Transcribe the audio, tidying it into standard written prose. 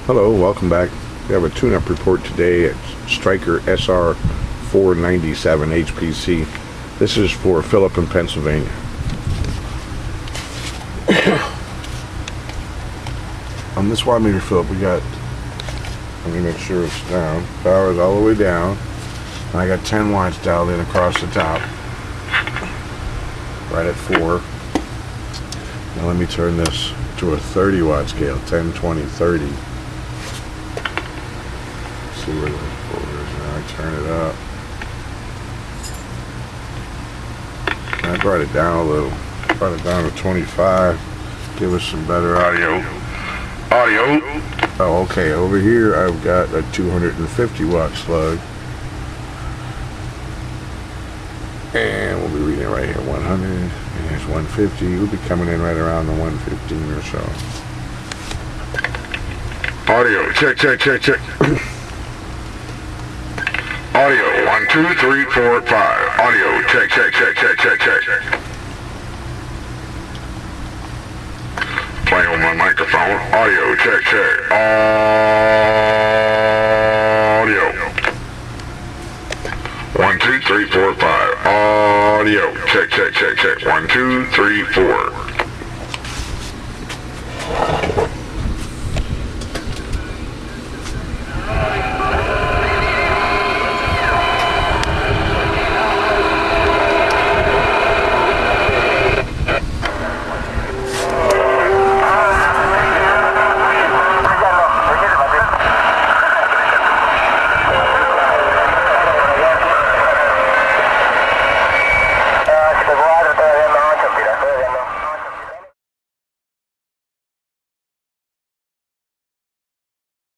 Hello, welcome back. We have a tune-up report today at Stryker SR-497 HPC. This is for Philip in Pennsylvania. On this watt meter, Philip, we got, let me make sure it's down. Power is all the way down. And I got 10 watts dialed in across the top. Right at 4. Now let me turn this to a 30 watt scale, 10, 20, 30. See where the 4 is now. I turn it up. And I brought it down a little. Brought it down to 25. Give us some better audio. Oh, okay. Over here I've got a 250 watt slug. And we'll be reading right here, 100, and here's 150. We'll be coming in right around the 115 or so. Audio, check. Audio, 1, 2, 3, 4, 5. Audio, check. Playing with my microphone. Audio, check. Audio. 1, 2, 3, 4, 5. Audio, check. 1, 2, 3, 4.